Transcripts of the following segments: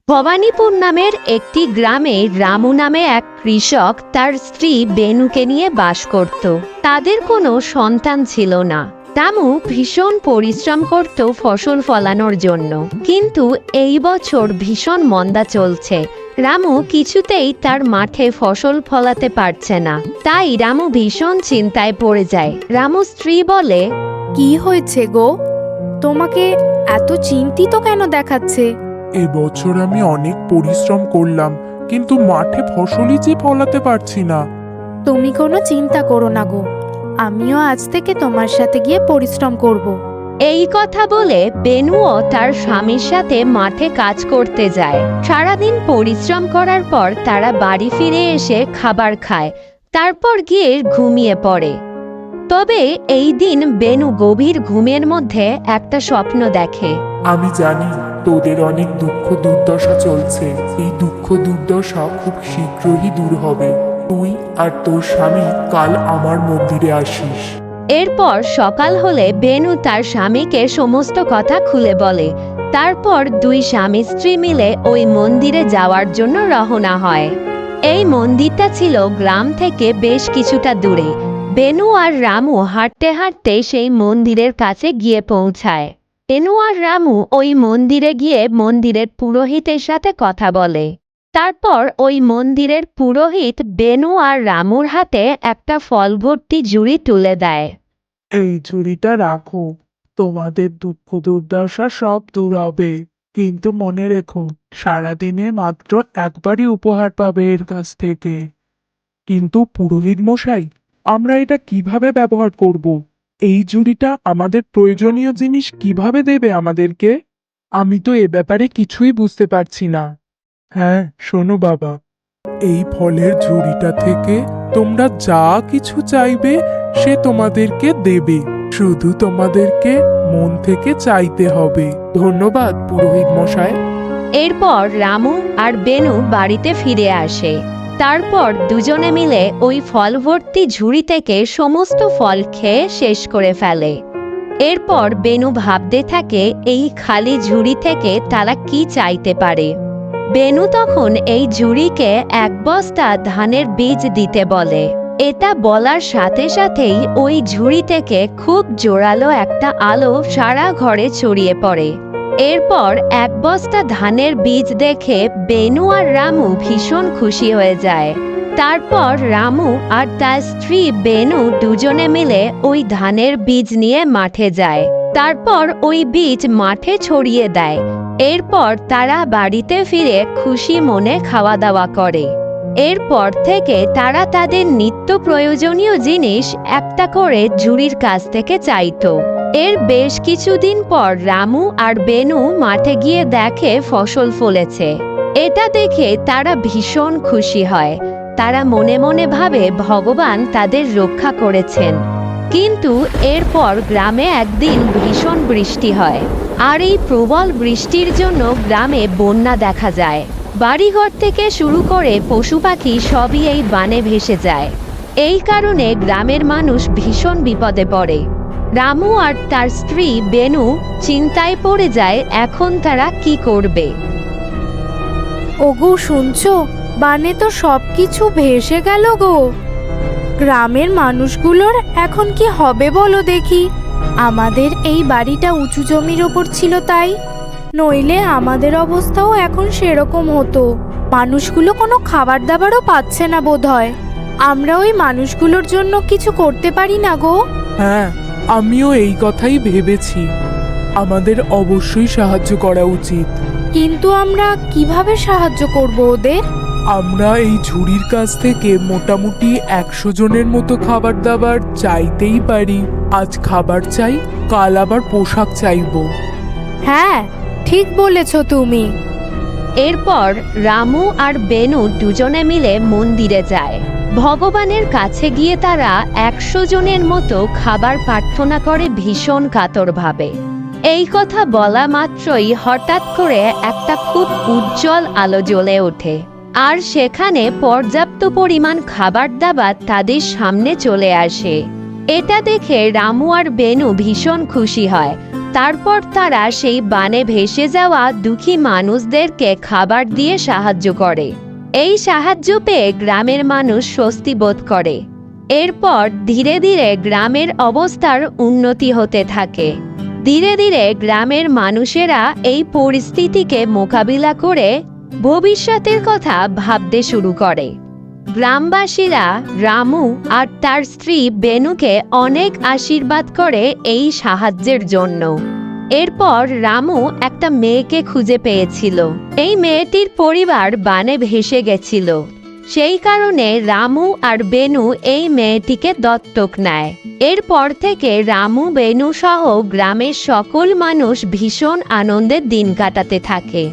ভবানীপুর নামের একটি গ্রামে রামু নামে এক কৃষক তার স্ত্রী বেনুকে নিয়ে বাস করত। তাদের কোনো সন্তান ছিল না। রামু ভীষণ পরিশ্রম করত ফসল ফলানোর জন্য, কিন্তু এই বছর ভীষণ মন্দা চলছে। রামু কিছুতেই তার মাঠে ফসল ফলাতে পারছে না। তাই রামু ভীষণ চিন্তায় পড়ে যায়। রামু স্ত্রী বলে, কি হয়েছে গো, তোমাকে এত চিন্তিত কেন দেখাচ্ছে? এবছর আমি অনেক পরিশ্রম করলাম, কিন্তু মাঠে ফসলই যে ফলাতে পারছি না। তুমি কোনো চিন্তা করো না গো, আমিও আজ থেকে তোমার সাথে গিয়ে পরিশ্রম করব। এই কথা বলে বেনুও তার স্বামীর সাথে মাঠে কাজ করতে যায়। সারাদিন পরিশ্রম করার পর তারা বাড়ি ফিরে এসে খাবার খায়, তারপর গিয়ে ঘুমিয়ে পড়ে। তবে এই দিন বেনু গভীর ঘুমের মধ্যে একটা স্বপ্ন দেখে। আমি জানি তোদের অনেক দুঃখ দুর্দশা চলছে। এই দুঃখ দুর্দশা খুব শীঘ্রই দূর হবে। তুই আর তোর স্বামী কাল আমার মন্দিরে আসিস। এরপর সকাল হলে বেনু তার স্বামীকে সমস্ত কথা খুলে বলে। তারপর দুই স্বামী স্ত্রী মিলে ওই মন্দিরে যাওয়ার জন্য রওনা হয়। এই মন্দিরটা ছিল গ্রাম থেকে বেশ কিছুটা দূরে। বেনু আর রামু হাঁটতে হাঁটতে সেই মন্দিরের কাছে গিয়ে পৌঁছায়। বেনু আর রামু ওই মন্দিরে গিয়ে মন্দিরের পুরোহিতের সাথে কথা বলে। তারপর ওই মন্দিরের পুরোহিত বেনু আর রামুর হাতে একটা ফল ভর্তি ঝুড়ি তুলে দেয়। এই ঝুড়িটা রাখো, তোমাদের দুঃখ দুর্দশা সব দূর হবে। কিন্তু মনে রেখো, সারাদিনে মাত্র একবারই উপহার পাবে এর কাছ থেকে। কিন্তু পুরোহিত মশাই, আমরা এটা কিভাবে ব্যবহার করব? এই ঝুড়িটা আমাদের প্রয়োজনীয় জিনিস কিভাবে দেবে আমাদেরকে? আমি তো এ ব্যাপারে কিছুই বুঝতে পারছি না। হ্যাঁ, শোনো বাবা, এই ফলের ঝুড়িটা থেকে তোমরা যা কিছু চাইবে সে তোমাদেরকে দেবে। শুধু তোমাদেরকে মন থেকে চাইতে হবে। ধন্যবাদ পুরোহিত মশাই। এরপর রামু আর বেনু বাড়িতে ফিরে আসে। তারপর দুজনে মিলে ওই ফল ভর্তি ঝুড়ি থেকে সমস্ত ফল খেয়ে শেষ করে ফেলে। এরপর বেনু ভাবতে থাকে এই খালি ঝুড়ি থেকে তারা কি চাইতে পারে। বেনু তখন এই ঝুড়িকে এক বস্তা ধানের বীজ দিতে বলে। এটা বলার সাথে সাথেই ওই ঝুড়ি থেকে খুব জোরালো একটা আলো সারা ঘরে ছড়িয়ে পড়ে। এরপর এক বস্তা ধানের বীজ দেখে বেনু আর রামু ভীষণ খুশি হয়ে যায়। তারপর রামু আর তার স্ত্রী বেনু দুজনে মিলে ওই ধানের বীজ নিয়ে মাঠে যায়। তারপর ওই বীজ মাঠে ছড়িয়ে দেয়। এরপর তারা বাড়িতে ফিরে খুশি মনে খাওয়া দাওয়া করে। এরপর থেকে তারা তাদের নিত্য প্রয়োজনীয় জিনিস একটা করে ঝুড়ির কাছ থেকে চাইতো। এর বেশ কিছুদিন পর রামু আর বেনু মাঠে গিয়ে দেখে ফসল ফলেছে। এটা দেখে তারা ভীষণ খুশি হয়। তারা মনে মনে ভাবে ভগবান তাদের রক্ষা করেছেন। কিন্তু এরপর গ্রামে একদিন ভীষণ বৃষ্টি হয়, আর এই প্রবল বৃষ্টির জন্য গ্রামে বন্যা দেখা যায়। বাড়িঘর থেকে শুরু করে পশু পাখি সবই এই বানে ভেসে যায়। এই কারণে গ্রামের মানুষ ভীষণ বিপদে পড়ে। রামু আর তার স্ত্রী বেনু চিন্তায় পড়ে যায় এখন তারা কি করবে। ওগো শুনছো, বানে তো সবকিছু ভেসে গেল গো। গ্রামের মানুষগুলোর এখন কি হবে বলো দেখি। আমাদের এই বাড়িটা উঁচু জমির ওপর ছিল তাই, নইলে আমাদের অবস্থাও এখন সেরকম হতো। মানুষগুলো কোনো খাবার দাবারও পাচ্ছে না বোধহয়। আমরা ওই মানুষগুলোর জন্য কিছু করতে পারি না গো? হ্যাঁ, আমিও এই কথাই ভেবেছি। আমাদের অবশ্যই সাহায্য করা উচিত। কিন্তু আমরা কিভাবে সাহায্য করব ওদের? আমরা এই ঝুড়ির কাছ থেকে মোটামুটি 100 জনের মতো খাবার দাবার চাইতেই পারি। আজ খাবার চাই, কাল আবার পোশাক চাইবো। হ্যাঁ, ঠিক বলেছ তুমি। এরপর রামু আর বেনু দুজনে মিলে মন্দিরে যায়। ভগবানের কাছে গিয়ে তারা 100 জনের মতো খাবার প্রার্থনা করে ভীষণ কাতরভাবে। এই কথা বলা মাত্রই হঠাৎ করে একটা খুব উজ্জ্বল আলো জ্বলে ওঠে, আর সেখানে পর্যাপ্ত পরিমাণ খাবার দাবার তাদের সামনে চলে আসে। এটা দেখে রামু আর বেনু ভীষণ খুশি হয়। তারপর তারা সেই বানে ভেসে যাওয়া দুঃখী মানুষদেরকে খাবার দিয়ে সাহায্য করে। এই সাহায্য পেয়ে গ্রামের মানুষ স্বস্তি বোধ করে। এরপর ধীরে ধীরে গ্রামের অবস্থার উন্নতি হতে থাকে। ধীরে ধীরে গ্রামের মানুষেরা এই পরিস্থিতিকে মোকাবিলা করে ভবিষ্যতের কথা ভাবতে শুরু করে। গ্রামবাসীরা রামু আর তার স্ত্রী বেনুকে অনেক আশীর্বাদ করে এই সাহায্যের জন্য। এরপর রামু একটা মেয়েকে খুঁজে পেয়েছিল। এই মেয়েটির পরিবার বানে ভেসে গেছিল। সেই কারণে রামু আর বেনু এই মেয়েটিকে দত্তক নেয়। এরপর থেকে রামু, বেনু সহ গ্রামের সকল মানুষ ভীষণ আনন্দের দিন কাটাতে থাকে।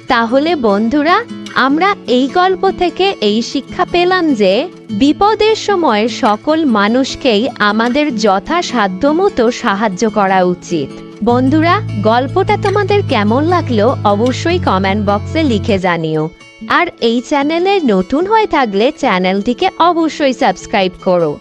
তাহলে বন্ধুরা, আমরা এই গল্প থেকে এই শিক্ষা পেলাম যে বিপদের সময় সকল মানুষকেই আমাদের যথাসাধ্যমতো সাহায্য করা উচিত। বন্ধুরা, গল্পটা তোমাদের কেমন লাগলো অবশ্যই কমেন্ট বক্সে লিখে জানিও। আর এই চ্যানেলে নতুন হয়ে থাকলে চ্যানেলটিকে অবশ্যই সাবস্ক্রাইব করো।